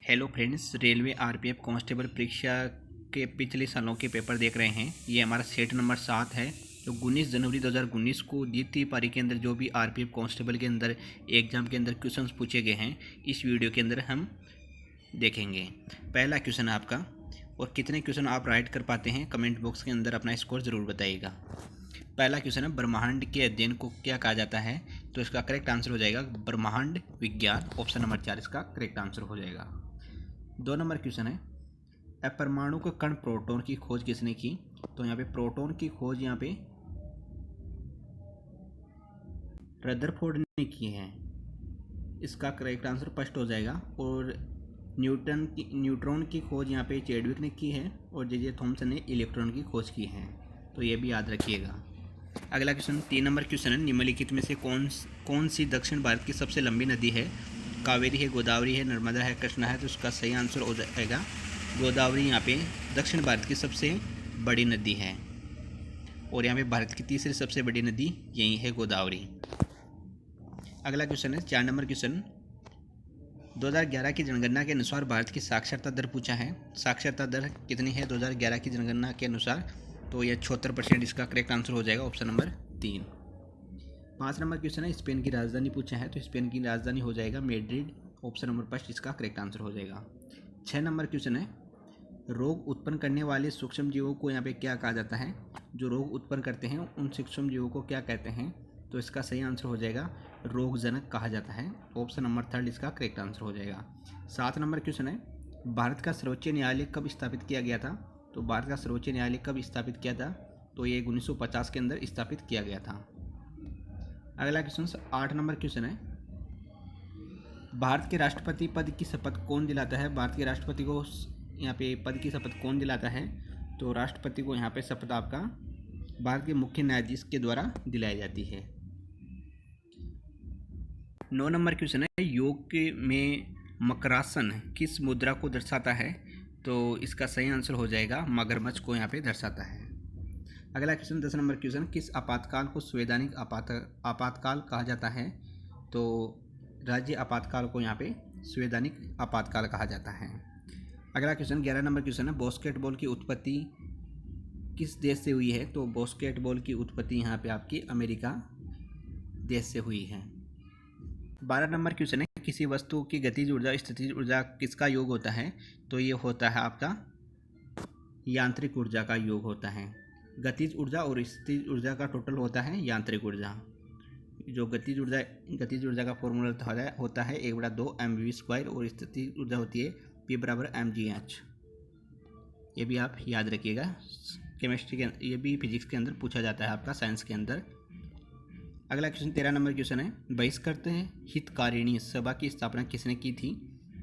Hello friends, railway RPF constable परीक्षा के पिछले सालों के पेपर देख रहे हैं। ये हमारा सेट नंबर 7 है जो 19 जनवरी 2019 को द्वितीय पारी के अंदर जो भी आरपीएफ कांस्टेबल के अंदर एग्ज़ाम के अंदर क्वेश्चंस पूछे गए हैं, इस वीडियो के अंदर हम देखेंगे। पहला क्वेश्चन है आपका, और कितने क्वेश्चन आप राइट कर पाते हैं कमेंट बॉक्स के अंदर अपना स्कोर ज़रूर बताइएगा। पहला क्वेश्चन है, ब्रह्मांड के अध्ययन को क्या कहा जाता है? तो इसका करेक्ट आंसर हो जाएगा ब्रह्मांड विज्ञान। ऑप्शन नंबर 4 इसका करेक्ट आंसर हो जाएगा। 2 नंबर क्वेश्चन है, अपरमाणु का कण प्रोटॉन की खोज किसने की? तो यहाँ पे प्रोटॉन की खोज यहाँ पे रदरफोर्ड ने की है। इसका करेक्ट आंसर फर्स्ट हो जाएगा। और न्यूट्रॉन की खोज यहाँ पे चैडविक ने की है और जे थॉमसन ने इलेक्ट्रॉन की खोज की है, तो ये भी याद रखिएगा। अगला क्वेश्चन 3 नंबर क्वेश्चन है, निम्नलिखित में से कौन सी दक्षिण भारत की सबसे लंबी नदी है? कावेरी है, गोदावरी है, नर्मदा है, कृष्णा है। तो उसका सही आंसर हो जाएगा गोदावरी। यहाँ पे दक्षिण भारत की सबसे बड़ी नदी है और यहाँ पे भारत की तीसरी सबसे बड़ी नदी यही है, गोदावरी। अगला क्वेश्चन है 4 नंबर क्वेश्चन, 2011 की जनगणना के अनुसार भारत की साक्षरता दर पूछा है। साक्षरता दर कितनी है 2011 की जनगणना के अनुसार? तो यह 76%। इसका करेक्ट आंसर हो जाएगा ऑप्शन नंबर 3। 5 नंबर क्वेश्चन है, स्पेन की राजधानी पूछा है। तो स्पेन की राजधानी हो जाएगा मैड्रिड। ऑप्शन नंबर 5 इसका करेक्ट आंसर हो जाएगा। 6 नंबर क्वेश्चन है, रोग उत्पन्न करने वाले सूक्ष्म जीवों को यहाँ पे क्या कहा जाता है? जो रोग उत्पन्न करते हैं उन सूक्ष्म जीवों को क्या कहते हैं? तो इसका सही आंसर हो जाएगा रोगजनक कहा जाता है। ऑप्शन नंबर 3 इसका करेक्ट आंसर हो जाएगा। 7 नंबर क्वेश्चन है, भारत का सर्वोच्च न्यायालय कब स्थापित किया गया था? तो भारत का सर्वोच्च न्यायालय कब स्थापित किया था? तो ये 1950 के अंदर स्थापित किया गया था। अगला क्वेश्चन 8 नंबर क्वेश्चन है, भारत के राष्ट्रपति पद की शपथ कौन दिलाता है? भारत के राष्ट्रपति को यहाँ पे पद की शपथ कौन दिलाता है? तो राष्ट्रपति को यहाँ पे शपथ आपका भारत के मुख्य न्यायाधीश के द्वारा दिलाई जाती है। 9 नंबर क्वेश्चन है, योग में मकरासन किस मुद्रा को दर्शाता है? तो इसका सही आंसर हो जाएगा मगरमच्छ को यहाँ पे दर्शाता है। अगला क्वेश्चन 10 नंबर क्वेश्चन, किस आपातकाल को संवैधानिक आपातकाल कहा जाता है? तो राज्य आपातकाल को यहाँ पे संवैधानिक आपातकाल कहा जाता है। अगला क्वेश्चन 11 नंबर क्वेश्चन है, बास्केटबॉल की उत्पत्ति किस देश से हुई है? तो बास्केटबॉल की उत्पत्ति यहाँ पे आपकी अमेरिका देश से हुई है। 12 नंबर क्वेश्चन है, किसी वस्तु की गतिज ऊर्जा स्थितिज ऊर्जा किसका योग होता है? तो ये होता है आपका यांत्रिक ऊर्जा का योग होता है। गतिज ऊर्जा और स्थितिज ऊर्जा का टोटल होता है यांत्रिक ऊर्जा। जो गतिज ऊर्जा का फॉर्मूला होता है 1/2 mv² और स्थितिज ऊर्जा होती है P = mgh। ये भी आप याद रखिएगा। केमिस्ट्री के ये भी फिजिक्स के अंदर पूछा जाता है आपका, साइंस के अंदर। अगला क्वेश्चन 13 नंबर क्वेश्चन है, बहिष्कृत हितकारिणी सभा की स्थापना किसने की थी?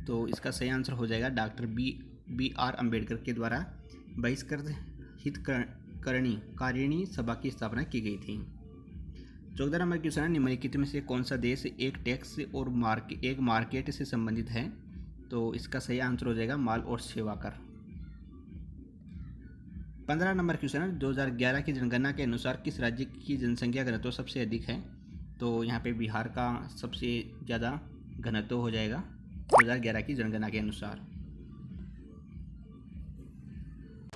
तो इसका सही आंसर हो जाएगा डॉक्टर बी आर अम्बेडकर के द्वारा बहिष्कृत हितकारिणी सभा की स्थापना की गई थी। 14 नंबर क्वेश्चन है, निम्नलिखित में से कौन सा देश एक टैक्स और एक मार्केट से संबंधित है? तो इसका सही आंसर हो जाएगा माल और सेवा कर। 15 नंबर क्वेश्चन है, 2011 की जनगणना के अनुसार किस राज्य की जनसंख्या घनत्व सबसे अधिक है? तो यहाँ पे बिहार का सबसे ज़्यादा घनत्व हो जाएगा 2011 की जनगणना के अनुसार।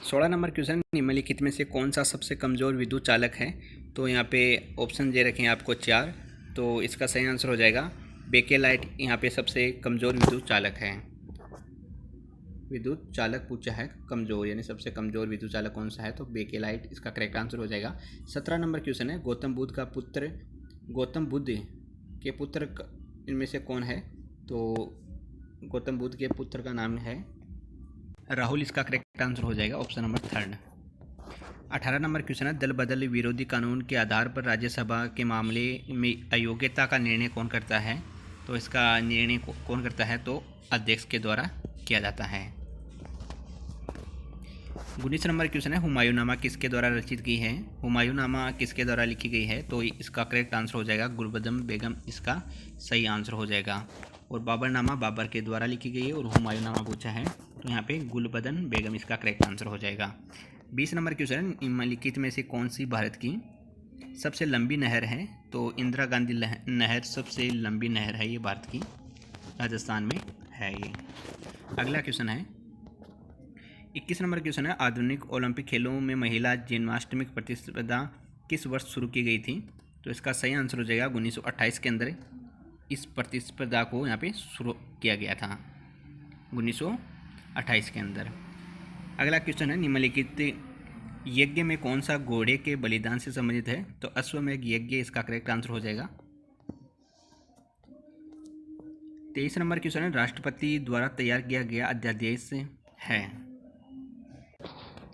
16 नंबर क्वेश्चन, निम्नलिखित में से कौन सा सबसे कमज़ोर विद्युत चालक है? तो यहाँ पे ऑप्शन दे रखे हैं आपको 4, तो इसका सही आंसर हो जाएगा बेकेलाइट। यहाँ पे सबसे कमज़ोर विद्युत चालक है। विद्युत चालक पूछा है कमज़ोर, यानी सबसे कमज़ोर विद्युत चालक कौन सा है? तो बेकेलाइट इसका करेक्ट आंसर हो जाएगा। 17 नंबर क्वेश्चन है, गौतम बुद्ध के पुत्र इनमें से कौन है? तो गौतम बुद्ध के पुत्र का नाम है राहुल। इसका करेक्ट आंसर हो जाएगा ऑप्शन नंबर 3। 18 नंबर क्वेश्चन है, दल बदल विरोधी कानून के आधार पर राज्यसभा के मामले में अयोग्यता का निर्णय कौन करता है? तो इसका निर्णय कौन करता है? तो अध्यक्ष के द्वारा किया जाता है। 19 नंबर क्वेश्चन है, हुमायूंनामा किसके द्वारा रचित की है? हुमायूंनामा किसके द्वारा लिखी गई है? तो इसका करेक्ट आंसर हो जाएगा गुलबदम बेगम। इसका सही आंसर हो जाएगा। और बाबरनामा बाबर के द्वारा लिखी गई है और हुमायूंनामा पूछा है तो यहाँ पे गुलबदन बेगम इसका करेक्ट आंसर हो जाएगा। 20 नंबर क्वेश्चन, निम्नलिखित में से कौन सी भारत की सबसे लंबी नहर है? तो इंदिरा गांधी नहर सबसे लंबी नहर है, ये भारत की राजस्थान में है। है ये। अगला क्वेश्चन है 21 नंबर क्वेश्चन है, आधुनिक ओलंपिक खेलों में महिला जिम्नास्टिक प्रतिस्पर्धा किस वर्ष शुरू की गई थी? तो इसका सही आंसर हो जाएगा 1928 के अंदर इस प्रतिस्पर्धा को यहाँ पे शुरू किया गया था, 1928 के अंदर। अगला क्वेश्चन है, निम्नलिखित यज्ञ में कौन सा घोड़े के बलिदान से संबंधित है? तो अश्वमेध यज्ञ इसका करेक्ट आंसर हो जाएगा। 23 नंबर क्वेश्चन है, राष्ट्रपति द्वारा तैयार किया गया अध्यादेश है।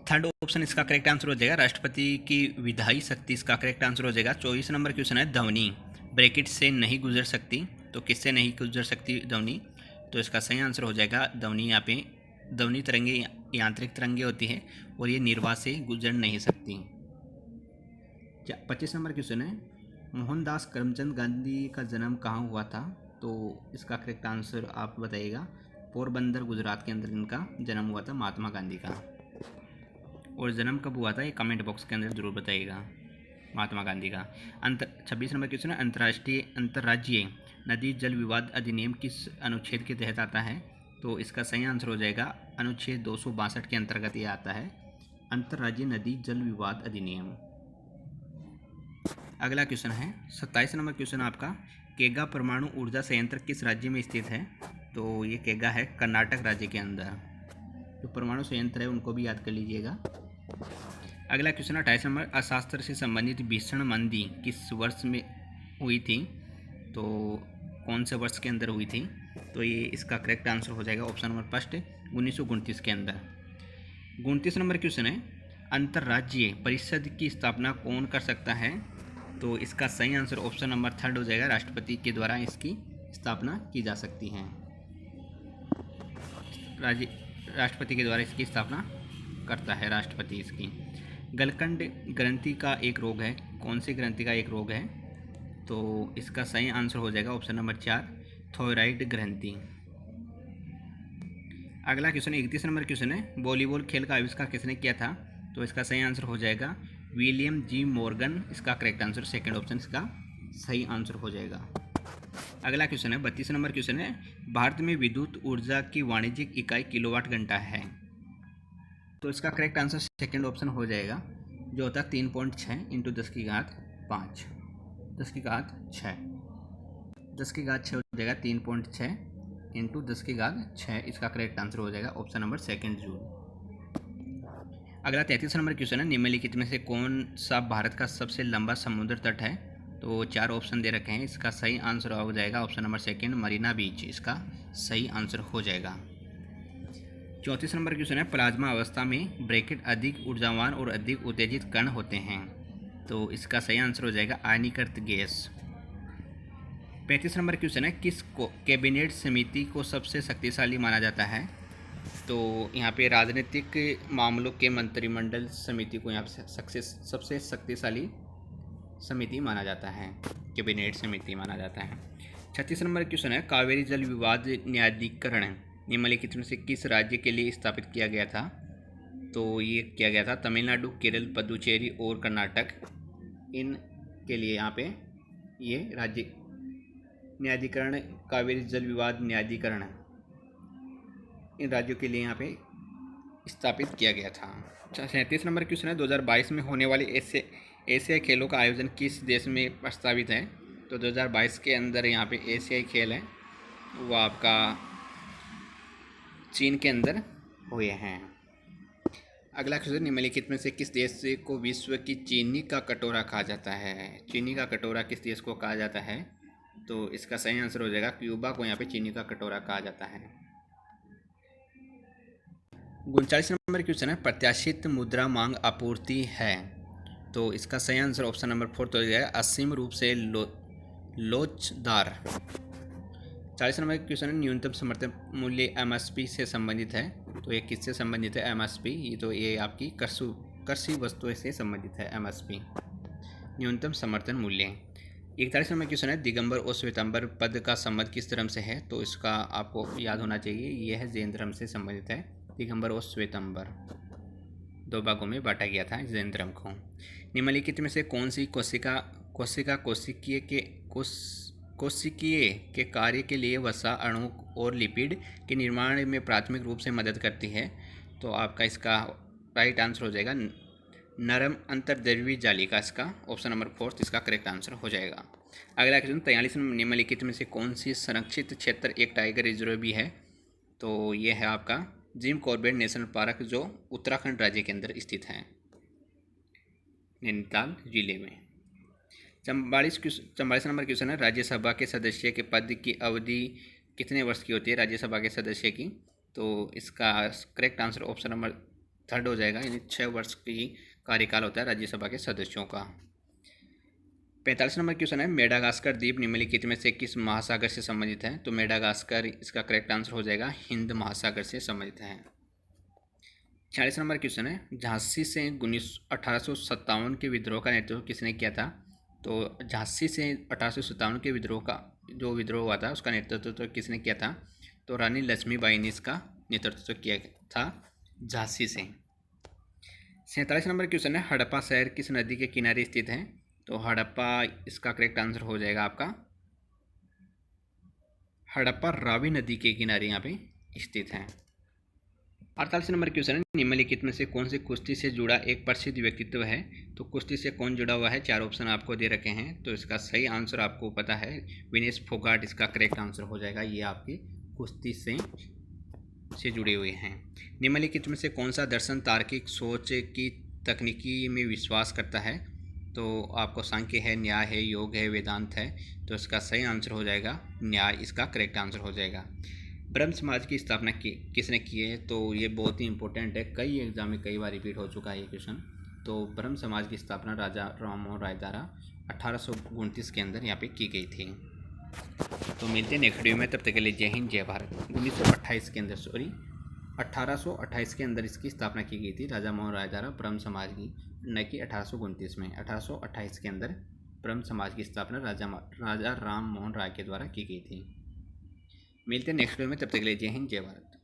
थर्ड ऑप्शन इसका करेक्ट आंसर हो जाएगा, राष्ट्रपति की विधायी शक्ति इसका करेक्ट आंसर हो जाएगा। 24 नंबर क्वेश्चन है, ध्वनि ब्रैकेट से नहीं गुजर सकती, तो किससे नहीं गुजर सकती ध्वनि? तो इसका सही आंसर हो जाएगा ध्वनि। यहाँ पे ध्वनि तरंगे यांत्रिक तरंगे होती है और ये निर्वात से गुजर नहीं सकती। 25 नंबर क्वेश्चन है, मोहनदास करमचंद गांधी का जन्म कहाँ हुआ था? तो इसका करेक्ट आंसर आप बताइएगा। पोरबंदर गुजरात के अंदर इनका जन्म हुआ था, महात्मा गांधी का। और जन्म कब हुआ था ये कमेंट बॉक्स के अंदर जरूर बताइएगा, महात्मा गांधी का। 26 नंबर क्वेश्चन है, अंतर्राज्यीय नदी जल विवाद अधिनियम किस अनुच्छेद के तहत आता है? तो इसका सही आंसर हो जाएगा अनुच्छेद 262 के अंतर्गत ये आता है, अंतर्राज्यीय नदी जल विवाद अधिनियम। अगला क्वेश्चन है 27 नंबर क्वेश्चन आपका, केगा परमाणु ऊर्जा संयंत्र किस राज्य में स्थित है? तो ये केगा है कर्नाटक राज्य के अंदर। जो परमाणु संयंत्र है उनको भी याद कर लीजिएगा। अगला क्वेश्चन 28 नंबर, अर्थशास्त्र से संबंधित भीषण मंदी किस वर्ष में हुई थी? तो कौन से वर्ष के अंदर हुई थी? तो ये इसका करेक्ट आंसर हो जाएगा ऑप्शन नंबर फर्स्ट 1929 के अंदर। 29 नंबर क्वेश्चन है, अंतर्राज्यीय परिषद की स्थापना कौन कर सकता है? तो इसका सही आंसर ऑप्शन नंबर थर्ड हो जाएगा, राष्ट्रपति के द्वारा इसकी स्थापना की जा सकती है। राष्ट्रपति के द्वारा इसकी स्थापना करता है राष्ट्रपति इसकी। गलकंड ग्रंथि का एक रोग है, कौन सी ग्रंथि का एक रोग है? तो इसका सही आंसर हो जाएगा ऑप्शन नंबर 4 थायराइड ग्रंथि। अगला क्वेश्चन 31 नंबर क्वेश्चन है, वॉलीबॉल खेल का आविष्कार किसने किया था? तो इसका सही आंसर हो जाएगा विलियम जी मॉर्गन, इसका करेक्ट आंसर सेकंड ऑप्शन इसका सही आंसर हो जाएगा। अगला क्वेश्चन है 32 नंबर क्वेश्चन है, भारत में विद्युत ऊर्जा की वाणिज्यिक इकाई किलोवाट घंटा है। तो इसका करेक्ट आंसर सेकंड ऑप्शन हो जाएगा, जो होता है 3.6 इंटू 10 की घात 5, 10 की घात 6, 10 की घात 6 हो जाएगा 3.6 इंटू 10 की घात 6, इसका करेक्ट आंसर हो जाएगा ऑप्शन नंबर सेकंड जून। अगला 33 नंबर क्वेश्चन है, निम्नलिखित में से कौन सा भारत का सबसे लंबा समुद्र तट है? तो 4 ऑप्शन दे रखे हैं, इसका सही आंसर हो जाएगा ऑप्शन नंबर सेकंड मरीना बीच, इसका सही आंसर हो जाएगा। 34 नंबर क्वेश्चन है, प्लाज्मा अवस्था में ब्रैकेट अधिक ऊर्जावान और अधिक उत्तेजित कण होते हैं। तो इसका सही आंसर हो जाएगा आयनीकृत गैस। 35 नंबर क्वेश्चन है, किस कैबिनेट समिति को सबसे शक्तिशाली माना जाता है? तो यहाँ पे राजनीतिक मामलों के मंत्रिमंडल समिति को यहाँ पे सबसे शक्तिशाली समिति माना जाता है, कैबिनेट समिति माना जाता है। 36 नंबर क्वेश्चन है, कावेरी जल विवाद न्यायाधिकरण निम्नलिखित में से किस राज्य के लिए स्थापित किया गया था? तो ये किया गया था तमिलनाडु, केरल, पुदुचेरी और कर्नाटक, इन के लिए यहाँ पे ये राज्य न्यायाधिकरण, कावेरी जल विवाद न्यायाधिकरण, इन राज्यों के लिए यहाँ पे स्थापित किया गया था। 37 नंबर क्वेश्चन है, 2022 में होने वाले एशियाई खेलों का आयोजन किस देश में प्रस्तावित है? तो 2022 के अंदर यहाँ पे एशियाई खेल है वो आपका चीन के अंदर हुए हैं। अगला क्वेश्चन, निम्नलिखित में से किस देश को विश्व की चीनी का कटोरा कहा जाता है? चीनी का कटोरा किस देश को कहा जाता है? तो इसका सही आंसर हो जाएगा क्यूबा को यहाँ पे चीनी का कटोरा कहा जाता है। 39 नंबर क्वेश्चन है, प्रत्याशित मुद्रा मांग आपूर्ति है। तो इसका सही आंसर ऑप्शन नंबर 4 हो जाएगा असीम रूप से लोचदार। 40 नंबर क्वेश्चन है, न्यूनतम समर्थन मूल्य MSP से संबंधित है। तो ये किससे संबंधित है MSP? ये आपकी कृषि वस्तुओं से संबंधित है MSP, न्यूनतम समर्थन मूल्य। 41 नंबर क्वेश्चन है, दिगंबर और श्वेतांबर पद का संबंध किस धर्म से है? तो इसका आपको याद होना चाहिए, यह है जैन धर्म से संबंधित है। दिगंबर और श्वेतांबर 2 भागों में बांटा गया था जैन धर्म को। निम्नलिखित में से कौन सी कोशिकीय कोशिकीय के कार्य के लिए वसा अणु और लिपिड के निर्माण में प्राथमिक रूप से मदद करती है। तो आपका इसका राइट आंसर हो जाएगा नरम अंतर्द्रव्यी जालिका। इसका ऑप्शन नंबर 4 इसका करेक्ट आंसर हो जाएगा। अगला क्वेश्चन, 43 निम्नलिखित में से कौन सी संरक्षित क्षेत्र एक टाइगर रिजर्व भी है? तो ये है आपका जिम कॉर्बेट नेशनल पार्क, जो उत्तराखंड राज्य के अंदर स्थित है, नैनीताल जिले में। 44 नंबर क्वेश्चन है, राज्यसभा के सदस्य के पद की अवधि कितने वर्ष की होती है राज्यसभा के सदस्य की? तो इसका करेक्ट आंसर ऑप्शन नंबर 3 हो जाएगा, यानी 6 वर्ष की कार्यकाल होता है राज्यसभा के सदस्यों का। 45 नंबर क्वेश्चन है, मेडागास्कर द्वीप निम्नलिखित में से किस महासागर से संबंधित है? तो मेडागास्कर इसका करेक्ट आंसर हो जाएगा हिंद महासागर से संबंधित है। 46 नंबर क्वेश्चन है, झांसी से 1857 के विद्रोह का नेतृत्व किसने किया था? तो झांसी से 1857 के विद्रोह का जो विद्रोह हुआ था उसका नेतृत्व तो किसने किया था? तो रानी लक्ष्मीबाई ने इसका नेतृत्व किया था झांसी से। 47 नंबर क्वेश्चन है, हड़प्पा शहर किस नदी के किनारे स्थित है? तो हड़प्पा इसका करेक्ट आंसर हो जाएगा आपका हड़प्पा रावी नदी के किनारे यहाँ पे स्थित है। 48 नंबर क्वेश्चन है, निम्नलिखित में से कौन सी कुश्ती से जुड़ा एक प्रसिद्ध व्यक्तित्व है? तो कुश्ती से कौन जुड़ा हुआ है? 4 ऑप्शन आपको दे रखे हैं, तो इसका सही आंसर आपको पता है विनेश फोगाट इसका करेक्ट आंसर हो जाएगा। ये आपकी कुश्ती से जुड़े हुए हैं। निम्नलिखित में से कौन सा दर्शन तार्किक सोच की तकनीकी में विश्वास करता है? तो आपको सांख्य है, न्याय है, योग है, वेदांत है। तो इसका सही आंसर हो जाएगा न्याय, इसका करेक्ट आंसर हो जाएगा। ब्रह्म समाज की स्थापना किसने की है? तो ये बहुत ही इंपॉर्टेंट है, कई एग्जाम में कई बार रिपीट हो चुका है ये क्वेश्चन। तो ब्रह्म समाज की स्थापना राजा राम मोहन राय द्वारा 1829 के अंदर यहाँ पे की गई थी। तो मिलते हैं नेक्स्ट वीडियो में, तब तक के लिए जय हिंद जय भारत। 1828 के अंदर इसकी स्थापना की गई थी राजा मोहन राय द्वारा ब्रह्म समाज की, न कि 1829 में। 1828 के अंदर ब्रह्म समाज की स्थापना राजा राम मोहन राय के द्वारा की गई थी। मिलते हैं नेक्स्ट वीडियो में, तब तक के लिए जय हिंद जय भारत।